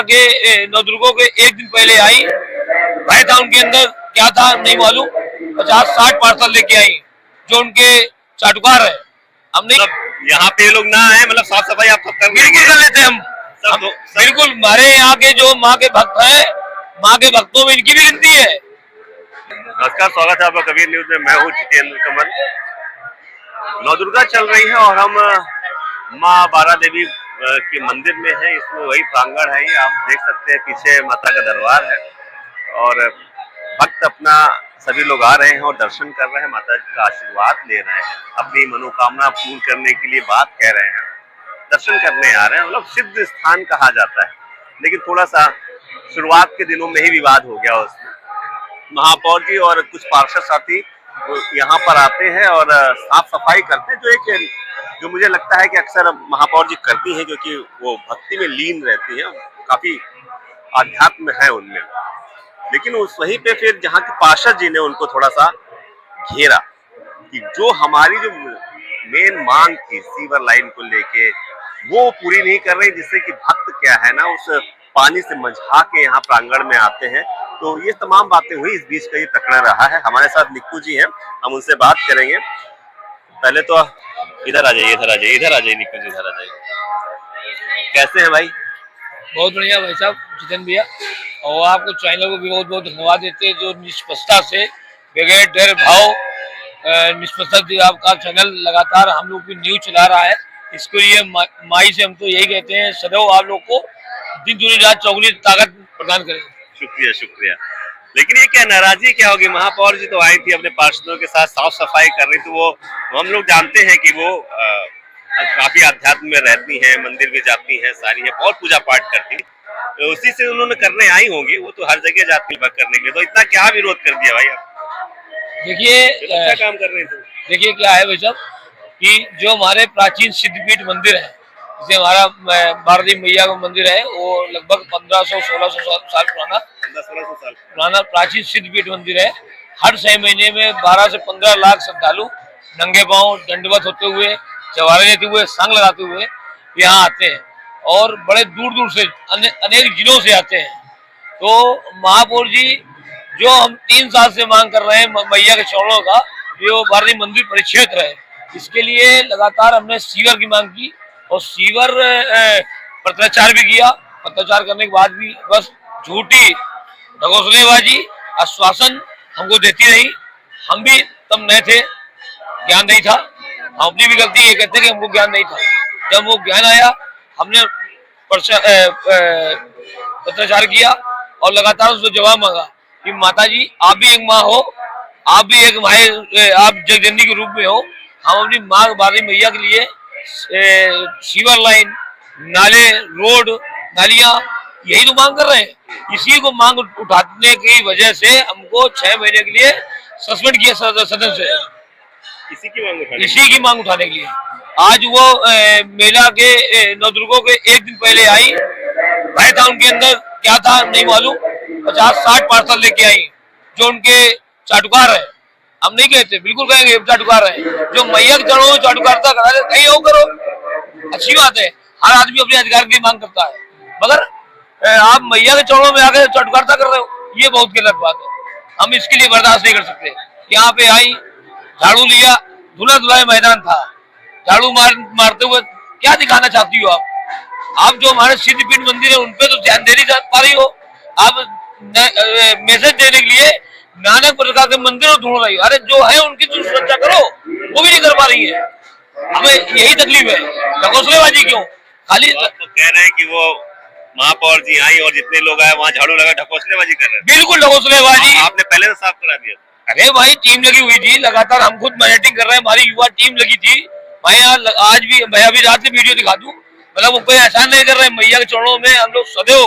के नवदुर्गों के एक दिन पहले आई, भाई था उनके अंदर क्या था नहीं मालूम, 50-60 पार्सल लेके आई जो उनके चाटुकार है। हम नहीं यहाँ पे लोग ना आए, मतलब साफ सफाई आप सब बिल्कुल कर लेते हैं हम बिल्कुल। हमारे यहाँ के जो माँ के भक्त हैं, माँ के भक्तों में इनकी भी गिनती है। नमस्कार, स्वागत है आपका कबीर न्यूज में। मैं हूँ जितेंद्र कमल। नवदुर्गा चल रही है और हम माँ बारा देवी के मंदिर में है। इसमें वही प्रांगण है, आप देख सकते हैं पीछे माता का दरबार है और भक्त अपना सभी लोग आ रहे हैं और दर्शन कर रहे हैं, माता जी का आशीर्वाद ले रहे हैं, अपनी मनोकामना पूर्ण करने के लिए बात कह रहे हैं, दर्शन करने आ रहे हैं। मतलब सिद्ध स्थान कहा जाता है, लेकिन थोड़ा सा शुरुआत के दिनों में ही विवाद हो गया उसमें। महापौर जी और कुछ पार्षद साथी यहाँ पर आते हैं और साफ सफाई करते हैं, जो मुझे लगता है कि अक्सर महापौर जी करती हैं, क्योंकि वो भक्ति में लीन रहती हैं, काफी आध्यात्म है उनमें। लेकिन उस वहीं पे फिर जहाँ के पार्षद जी ने उनको थोड़ा सा घेरा कि जो हमारी जो मेन मांग थी सीवर लाइन को लेके, वो पूरी नहीं कर रही, जिससे कि भक्त क्या है ना उस पानी से मंझा के यहाँ प्रांगण में आते हैं। तो ये तमाम बातें हुई, इस बीच का ये टकरा रहा है। हमारे साथ निक्कू जी हैं, हम उनसे बात करेंगे। पहले तो इधर आ जाइए, इधर आ जाइए, इधर आ जाइए निक्कू जी, इधर आ जाइए। कैसे हैं भाई? बहुत बढ़िया भाई साहब जितेंद्र भैया, और आपको चैनल को भी बहुत बहुत धन्यवाद देते हैं जो निष्पक्षता से बगैर डर भाव निष्पक्षता आपका चैनल लगातार हम लोग की न्यूज चला रहा है। इसके लिए माई से हम तो यही कहते हैं, सदैव आप लोग को दिन दूनी रात चौगुनी ताकत प्रदान करें। शुक्रिया शुक्रिया। लेकिन ये क्या नाराजगी क्या होगी? महापौर जी तो आई थी अपने पार्षदों के साथ, साफ सफाई कर रही थी। वो हम लोग जानते हैं कि वो काफी अध्यात्म में रहती हैं, मंदिर भी जाती हैं, सारी है और पूजा पाठ करती हैं, तो उसी से उन्होंने करने आई होंगी। वो तो हर जगह जाती है करने के लिए, तो इतना क्या विरोध कर दिया भाई आप? देखिए अच्छा काम कर रहे थे। देखिए क्या है भाई साहब कि जो हमारे प्राचीन सिद्धपीठ मंदिर है, जैसे हमारा बारा मैया का मंदिर है, वो लगभग 1500-1600 साल पुराना 1500-1600 साल पुराना प्राचीन सिद्धपीठ मंदिर है। हर 6 महीने में 12 से 15 लाख श्रद्धालु नंगे पांव दंडवत होते हुए, जवारे लेते हुए, संग लगाते हुए यहाँ आते हैं और बड़े दूर दूर से अनेक जिलों से आते हैं। तो महापौर जी जो हम 3 साल से मांग कर रहे हैं मैया के चरणों का, जो बारा मंदिर परिक्षेत्र है, इसके लिए लगातार हमने सीवर की मांग की और सीवर पत्राचार भी किया। पत्राचार करने के बाद भी बस झूठी ढकोसलेबाजी आश्वासन हमको देती रही। हम भी तब नए थे, ज्ञान नहीं था, हम अपनी भी गलती ये कहते हैं कि हमको ज्ञान नहीं था। जब वो ज्ञान आया, हमने पत्राचार किया और लगातार उसको जवाब मांगा कि माता जी आप भी एक माँ हो, आप भी एक माँ, आप जगजननी के रूप में हो। हम अपनी माँ बारा मैया के लिए सीवर लाइन, नाले, रोड, नालियां यही तो मांग कर रहे हैं। इसी को मांग उठाने की वजह से हमको 6 महीने के लिए सस्पेंड किया सदन से, इसी की मांग उठाने के लिए। आज वो मेला के नवदुर्गों के एक दिन पहले आई, भाई था उनके अंदर क्या था नहीं मालूम, 50-60 पार्सल लेके आई जो उनके चाटुकार है। हम नहीं कहते, बिल्कुल कहेंगे चाटुकार है, जो मैया के चरणों में चाटुकारता करा रहे, कहीं और करो, अच्छी बात है, हर आदमी अपने अधिकार की मांग करता है, मगर आप मैया के चरणों में आकर चाटुकारता कर रहे हो, ये बहुत गलत बात है। हम इसके लिए बर्दाश्त नहीं कर सकते। यहाँ पे आई, झाड़ू लिया, धुला धुलाए मैदान था, झाड़ू मारते हुए क्या दिखाना चाहती हो आप? आप जो हमारे सिद्धपीठ मंदिर है उनपे तो ध्यान दे नहीं पा रही हो, आप मैसेज देने के लिए नाना प्रकार के मंदिरों ढूंढ रही हो। अरे जो है उनकी तो सुरक्षा करो, वो भी नहीं कर पा रही है। हमें यही तकलीफ है, ढकोसलेबाजी क्यों? खाली तो कह रहे हैं कि वो महापौर जी आई और जितने लोग आए वहाँ झाड़ू लगा ढकोसलेबाजी कर रहे हैं। बिल्कुल ढकोसलेबाजी। आपने पहले तो साफ करा दिया। अरे भाई टीम लगी हुई थी, लगातार हम खुद मॉनिटरिंग कर रहे हैं, हमारी युवा टीम लगी थी। मैं आज भी, मैं अभी रात में वीडियो दिखा दूं, मतलब कोई एहसान नहीं कर रहे। मैया के चरणों में हम लोग सदैव,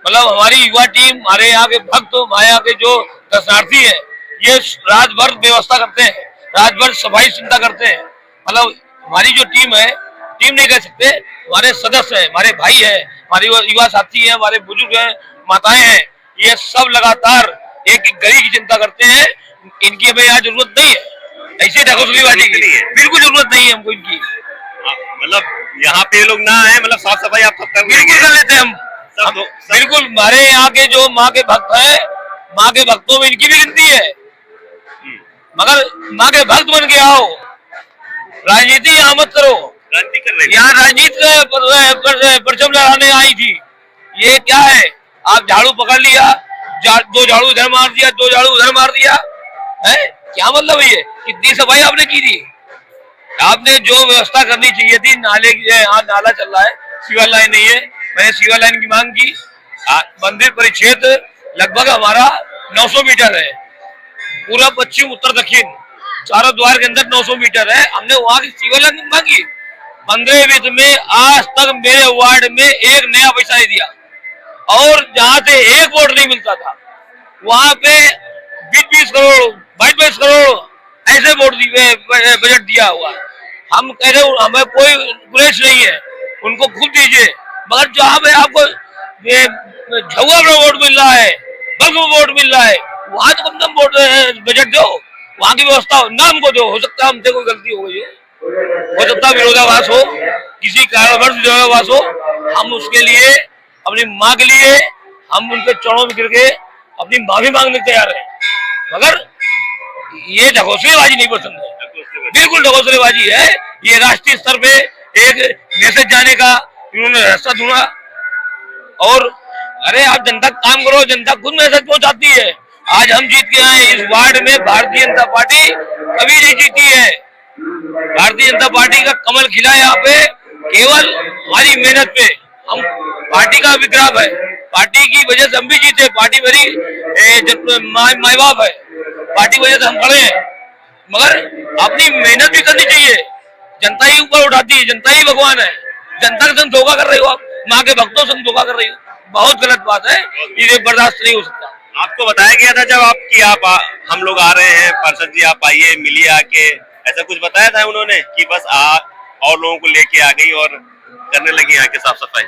मतलब हमारी युवा टीम, हमारे यहाँ के भक्त, हमारे यहाँ के जो दर्शनार्थी है, ये रात भर व्यवस्था करते हैं, रात भर सफाई चिंता करते हैं। मतलब हमारी जो टीम है, टीम नहीं कह सकते, हमारे सदस्य है, हमारे भाई है, हमारे युवा साथी है, हमारे बुजुर्ग है, माताएं हैं, ये सब लगातार एक गरीब की चिंता करते हैं। इनकी हमें यहाँ जरूरत नहीं है, ऐसे ढकोसलेबाजी की बिल्कुल जरूरत नहीं है हमको इनकी। मतलब यहाँ पे लोग ना आए, मतलब साफ सफाई आप सब बिल्कुल कर लेते हैं हम बिल्कुल हमारे यहाँ के जो माँ के भक्त है, माँ के भक्तों में इनकी भी गिनती है, मगर माँ के भक्त बन के आओ, राजनीति यहाँ मत करो। राजनीति कर रहे हैं यहाँ राजनीति का परचम लहराने आई थी, ये क्या है? आप झाड़ू पकड़ लिया, दो झाड़ू इधर मार दिया, दो झाड़ू उधर मार दिया, है क्या मतलब है? ये कितनी सफाई आपने की थी? आपने जो व्यवस्था करनी चाहिए थी, नाले की, यहाँ नाला चल रहा है, सीवर लाइन नहीं है, मैंने सीवर लाइन की मांग की। मंदिर परिक्षेत्र लगभग हमारा 900 मीटर है, पूरा पश्चिम उत्तर दक्षिण चारों द्वार के अंदर 900 मीटर है, हमने वहां की सीवर लाइन मांगी। 15 वित्त में आज तक मेरे वार्ड में एक नया पैसा नहीं दिया, और जहां से एक वोट नहीं मिलता था वहां पे 20-20 करोड़ 22 करोड़ ऐसे वोट बजट दिया हुआ। हम कह रहे हमें कोई गुरेज नहीं है, उनको खुद दीजिए, मगर जहाँ पे आपको झुआ में वोट मिल रहा है, बल्क में वोट मिल रहा है, वहां तो कम से कम वोट बजट दो, वहां की व्यवस्था हो, नाम को दो। हो सकता है हमसे कोई गलती हो गई हो सकता है विरोधाभास हो, किसी कारणवश विरोधाभास हो, हम उसके लिए अपनी माँ के लिए हम उनके चरणों में गिर के अपनी माफी मांगने तैयार है, मगर ये ढकोसलेबाजी नहीं पसंद है, बिल्कुल ढकोसलेबाजी है। ये राष्ट्रीय स्तर पे एक मैसेज जाने का इन्होंने रास्ता ढूंढा, और अरे आप जनता काम करो, जनता खुद मैसेज पहुंचाती है। आज हम जीत के आए इस वार्ड में, भारतीय जनता पार्टी कभी नहीं जीती है, भारतीय जनता पार्टी का कमल खिला यहाँ पे केवल हमारी मेहनत पे। हम पार्टी का विग्राम है, पार्टी की वजह से हम भी जीते, पार्टी मेरी माई बाप है, पार्टी की वजह से हम खड़े हैं, मगर अपनी मेहनत भी करनी चाहिए। जनता ही ऊपर उठाती है, जनता ही भगवान है, जनता के संग धोखा कर रही हो आप, माँ के भक्तों से धोखा कर रही हो, बहुत गलत बात है, ये बर्दाश्त नहीं हो सकता। आपको बताया गया था जब हम लोग आ रहे हैं, पार्षद जी आप आइए मिलिए आके, ऐसा कुछ बताया था उन्होंने कि बस और लोगों को लेके आ गई और करने लगी यहाँ की साफ सफाई?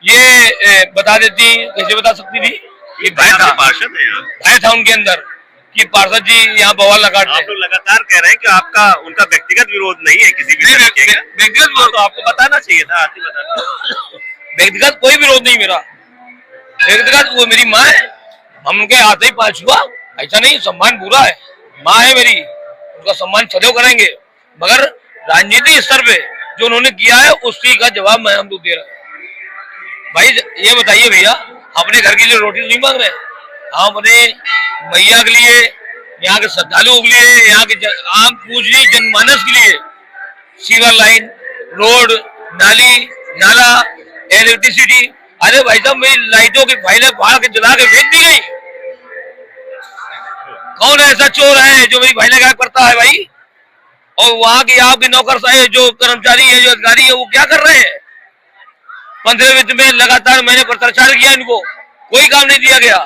ये बता देती, कैसे बता सकती थी? ये भय था, पार्षद है, भय था उनके अंदर कि पार्षद जी यहाँ बवाल लगा। आप लोग लगातार कह रहे हैं कि आपका उनका व्यक्तिगत विरोध नहीं है किसी भी तरीके का, व्यक्तिगत तो आपको बताना चाहिए था, आप ही बताना। व्यक्तिगत कोई विरोध नहीं मेरा, व्यक्तिगत वो मेरी माँ है, हम उनके हाथ ही पांच हुआ, ऐसा नहीं, सम्मान पूरा है, माँ है मेरी, उनका सम्मान सदैव करेंगे, मगर राजनीतिक स्तर पे जो उन्होंने किया है उसी का जवाब मैं हम लोग दे रहे हैं। भाई ये बताइए भैया, अपने घर के लिए रोटी नहीं मांग रहे, हम अपने मैया के लिए, यहाँ के श्रद्धालुओं के लिए, यहाँ के आम पूजनीय जनमानस के लिए सीवर लाइन, रोड, नाली, नाला, इलेक्ट्रिसिटी, अरे भाई साहब मेरी लाइटों की फाइलें फाड़ के जला के फेंक दी गई। कौन ऐसा चोर है जो मेरी फाइलें गायब करता है भाई? और वहां के आपके नौकर जो कर्मचारी है, जो अधिकारी है, वो क्या कर रहे हैं? 15 वित्त में लगातार मैंने प्रचार किया, इनको कोई काम नहीं दिया गया।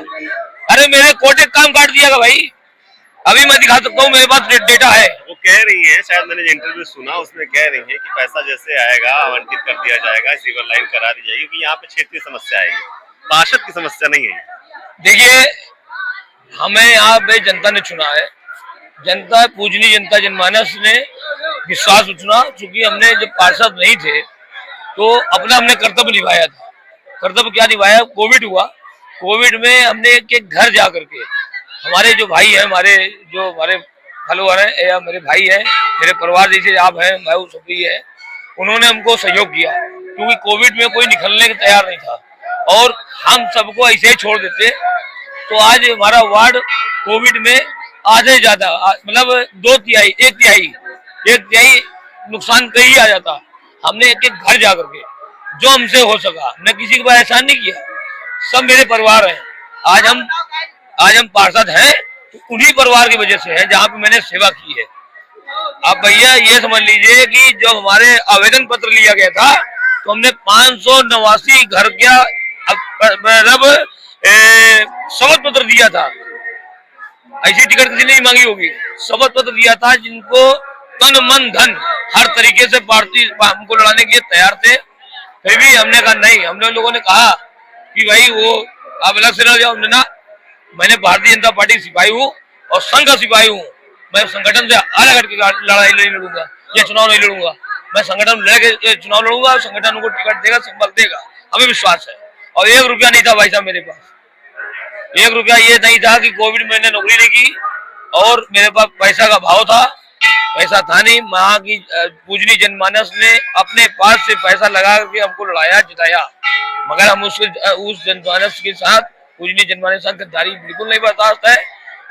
अरे मेरे कोटे काम काट दिया गया भाई, अभी मैं दिखा सकता हूँ, मेरे पास डेटा है। वो कह रही है, शायद मैंने इंटरव्यू सुना, उसमें कह रही है कि पैसा जैसे आएगा आवंटित कर दिया जाएगा, सीवर लाइन करा दी जाएगी, क्योंकि यहाँ पे क्षेत्रीय समस्या आएगी, पार्षद की समस्या नहीं है। देखिए, हमें यहाँ पे जनता ने चुना है, जनता पूजनीय जनता जनमानस ने विश्वास चुना, चूंकि हमने जब पार्षद नहीं थे तो अपना हमने कर्तव्य निभाया था। कर्तव्य क्या निभाया? कोविड हुआ, कोविड में हमने एक घर जा करके, हमारे जो भाई है, हमारे फॉलोअर है या मेरे भाई है, मेरे परिवार जैसे आप हैं, मैं सभी है, उन्होंने हमको सहयोग किया, क्योंकि कोविड में कोई निकलने के तैयार नहीं था, और हम सबको ऐसे ही छोड़ देते तो आज हमारा वार्ड कोविड में आधे ज्यादा, मतलब 1 तिहाई नुकसान कहीं आ जाता। हमने एक घर जा करके जो हमसे हो सका, मैं किसी के पास एहसान नहीं किया, सब मेरे परिवार हैं। आज हम पार्षद हैं तो उन्हीं परिवार की वजह से है, जहाँ पे मैंने सेवा की है। अब भैया ये समझ लीजिए कि जब हमारे आवेदन पत्र लिया गया था तो हमने 589 घर का मतलब शपथ पत्र दिया था, ऐसी टिकट किसी ने नहीं मांगी होगी, शपथ पत्र दिया था, जिनको तन मन धन हर तरीके से पार्टी हमको लड़ाने के लिए तैयार थे। फिर भी हमने कहा नहीं, हमने लोगों ने कहा कि भाई वो आप अलग से लड़ जाओ, हमने ना, मैंने भारतीय जनता पार्टी सिपाही हूँ और संघ का सिपाही हूँ, मैं संगठन से अलग हटके लड़ाई नहीं लड़ूंगा, ये चुनाव नहीं लड़ूंगा, मैं संगठन लड़के चुनाव लड़ूंगा, संगठन को टिकट देगा, संबल देगा, हमें विश्वास है। और 1 रुपया नहीं था भाई साहब मेरे पास। 1 रुपया ये नहीं था कि कोविड में मैंने नौकरी नहीं की और मेरे पास पैसा का भाव था, पैसा था नहीं। वहाँ की पूजनी जनमानस ने अपने पास से पैसा लगा के हमको लड़ाया जिताया, मगर हम उस जनमानस के साथ, पूजनी जनमानस के साथ गद्दारी बिल्कुल नहीं बर्दाश्त है।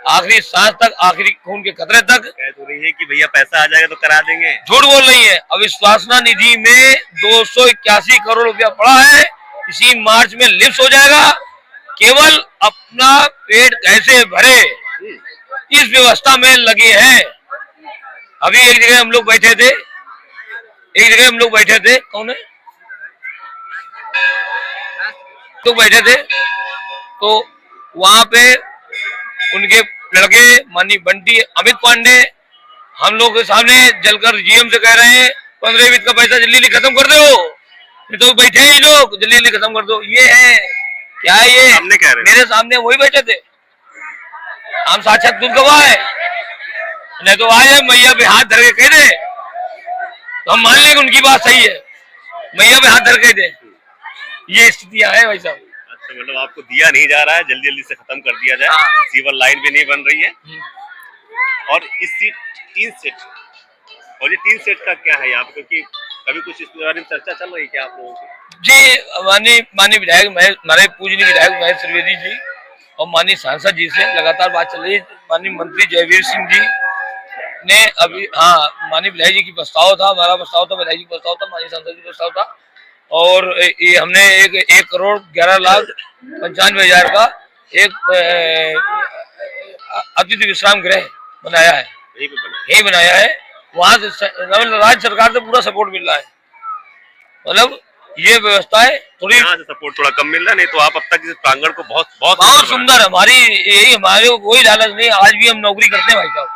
आखिरी सांस तक, आखिरी खून के कतरे तक। कह तो रही है कि भैया पैसा आ जाएगा तो करा देंगे। झूठ बोल रही है। अविश्वासना निधि में 281 करोड़ रुपया पड़ा है, इसी मार्च में लिप्स हो जाएगा। केवल अपना पेट कैसे भरे इस व्यवस्था में लगे हैं। अभी एक जगह हम लोग बैठे थे, कौन है तो बैठे थे, तो वहां पे उनके लड़के माननीय बंटी अमित पांडे हम लोग के सामने जलकर जीएम से कह रहे हैं 15 वित्त का पैसा जल्दी खत्म कर दो। तो बैठे ही लोग जल्दी खत्म कर दो। ये है क्या? ये सामने कह रहे हैं। मेरे सामने वही बैठे थे, हम साक्षात खुद गवाह है। नहीं तो आए मैया पे हाथ धर के कह दे तो हम मान लेंगे उनकी बात सही है। मैया पे हाथ धर के दे, ये स्थितियां है भाई साहब। अच्छा, मतलब आपको दिया नहीं जा रहा है, जल्दी जल्दी से खत्म कर दिया जाए। सीवर लाइन भी नहीं बन रही है। और इस सीट 3 सेट, और ये 3 सेट का क्या है यहाँ पे, क्योंकि कभी कुछ इस बारे में चर्चा चल रही है क्या आप लोगों की? जी, माननीय विधायक हमारे पूजनीय विधायक महेश त्रिवेदी जी और माननीय सांसद जी से लगातार बात चल रही है। माननीय मंत्री जयवीर सिंह जी ने अभी, हाँ, माननीय विधायक जी की प्रस्ताव था, हमारा प्रस्ताव था, विधायक जी का प्रस्ताव था, माननीय सांसद जी का प्रस्ताव था, और ये हमने 1 करोड़ 11 लाख 95 हजार का एक अतिथि विश्राम गृह बनाया है, यही बनाया है। वहां से राज्य सरकार से पूरा सपोर्ट मिल रहा है। मतलब ये व्यवस्था है, थोड़ी यहाँ से सपोर्ट थोड़ा कम मिल रहा है, नहीं तो आप अब तक इस प्रांगण को बहुत सुंदर है। हमारे कोई लालच नहीं, आज भी हम नौकरी करते हैं भाई साहब,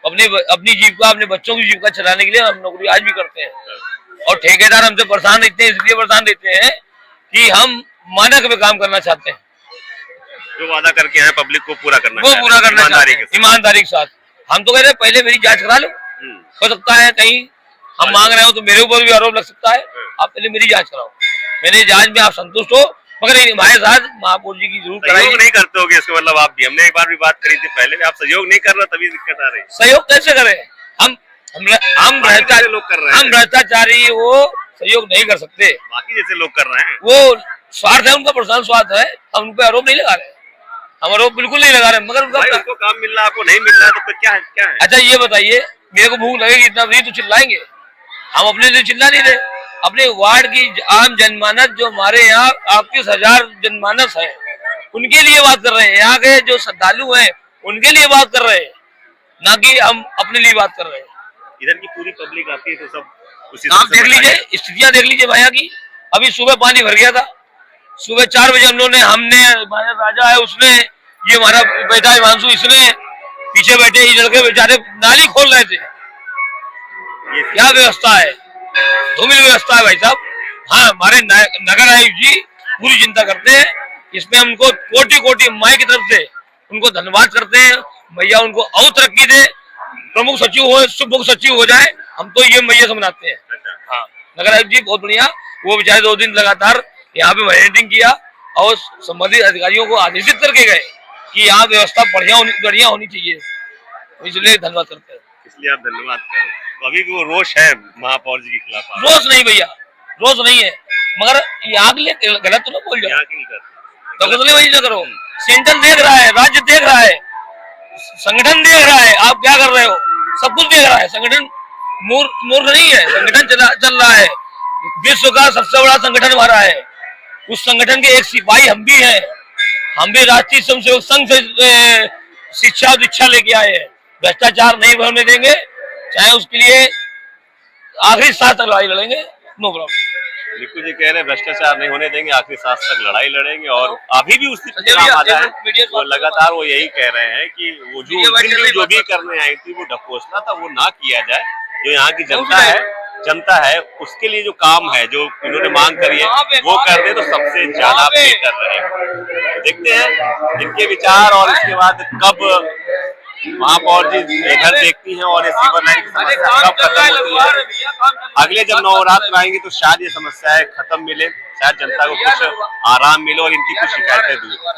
अपनी जीविका, अपने बच्चों की जीविका चलाने के लिए हम नौकरी आज भी करते हैं। और ठेकेदार हमसे परेशान रहते हैं, इसलिए परेशान रहते हैं कि हम मानक में काम करना चाहते हैं, जो वादा करके आए पब्लिक को पूरा करना, वो पूरा करना चाहते हैं ईमानदारी के साथ। हम तो कह रहे हैं पहले मेरी जांच करा लो, हो सकता है कहीं हम मांग रहे हो तो मेरे ऊपर भी आरोप लग सकता है। आप पहले मेरी जांच कराओ, मेरी जांच में आप संतुष्ट हो, मगर हमारे साथ महापौर जी की जरूर कराइए। नहीं करते होगे इसका मतलब आप भी, हमने एक बार भी बात करी थी पहले, आप सहयोग नहीं कर रहे तभी दिक्कत आ रही है। सहयोग कैसे करें? हम भ्रष्टाचारी वो सहयोग नहीं कर सकते, बाकी जैसे लोग कर रहे हैं। वो स्वार्थ है, उनका पर्सनल स्वार्थ है, हम उन पे आरोप नहीं लगा रहे, हम आरोप बिल्कुल नहीं लगा रहे, मगर उनको काम मिल रहा है, आपको नहीं मिल रहा है, तो फिर क्या है? अच्छा ये बताइए, मेरे को भूख लगेगी इतना भी तो चिल्लाएंगे? हम अपने लिए चिल्ला नहीं रहे, अपने वार्ड की आम जनमानस, जो हमारे यहाँ 38,000 जनमानस है, उनके लिए बात कर रहे हैं। यहाँ के जो श्रद्धालु हैं उनके लिए बात कर रहे हैं, ना कि हम अपने लिए बात कर रहे हैं। इधर की पूरी पब्लिक आती है तो सब उसी आप देख लीजिए, स्थितियां देख लीजिए भैया की। अभी सुबह पानी भर गया था, सुबह 4 बजे हमने राजा है उसने, ये हमारा बेटा हिमांशु, इसने पीछे बैठे ये लड़के बेचारे नाली खोल रहे थे। क्या व्यवस्था है, धूमिल व्यवस्था है भाई साहब। हाँ, हमारे नगर आयुक्त जी पूरी चिंता करते हैं, इसमें हमको कोटि कोटि माई की तरफ से उनको धन्यवाद करते हैं। भैया उनको और तरक्की दे, प्रमुख सचिव हो, सुप्रमुख सचिव हो जाए, हम तो ये मैया से मनाते हैं। हाँ, नगर आयुक्त जी बहुत बढ़िया, वो बेचारे 2 दिन लगातार यहाँ पे मॉनिटरिंग किया और संबंधित अधिकारियों को आदेशित करके गए कि यहाँ व्यवस्था बढ़िया होनी चाहिए, इसलिए धन्यवाद करते हैं। इसलिए आप धन्यवाद करें। तो अभी भी वो रोष है महापौर जी के खिलाफ? रोष नहीं भैया, रोष नहीं है, मगर यहाँ के लिए गलत तो ना बोल जाओ, वही ना करो। सेंटर देख रहा है, राज्य देख रहा है, संगठन देख रहा है, आप क्या कर रहे हो, सब कुछ देख रहा है। संगठन मूर्ख नहीं है, संगठन चल रहा है, विश्व का सबसे बड़ा संगठन हमारा है। उस संगठन के एक सिपाही हम भी हैं, हम भी राष्ट्रीय स्वयंसेवक संघ से शिक्षा और दीक्षा लेके आए हैं। भ्रष्टाचार नहीं होने देंगे, चाहे उसके लिए आखिरी सांस तक लड़ाई लड़ेंगे, नो प्रॉब्लम। निकू जी कह रहे हैं भ्रष्टाचार नहीं होने देंगे, आखिरी सांस तक लड़ाई लड़ेंगे, और अभी भी उसी आधा है, वो लगातार वो यही कह रहे हैं कि वो जो भी करने आई थी, वो ढकोसला था, वो ना किया जाए। जो यहाँ की जनता है उसके लिए जो काम है, जो इन्होंने मांग करी है, वो कर दे तो सबसे ज्यादा बेहतर रहेगा। देखते हैं इनके विचार, और इसके बाद कब महापौर जी इधर देखती हैं और ये सीवर लाइन की समस्या कब खत्म होती है। अगले जब नवरात्र आएंगे तो शायद ये समस्याएं खत्म मिले, शायद जनता को कुछ आराम मिले और इनकी कुछ शिकायतें दूर हो।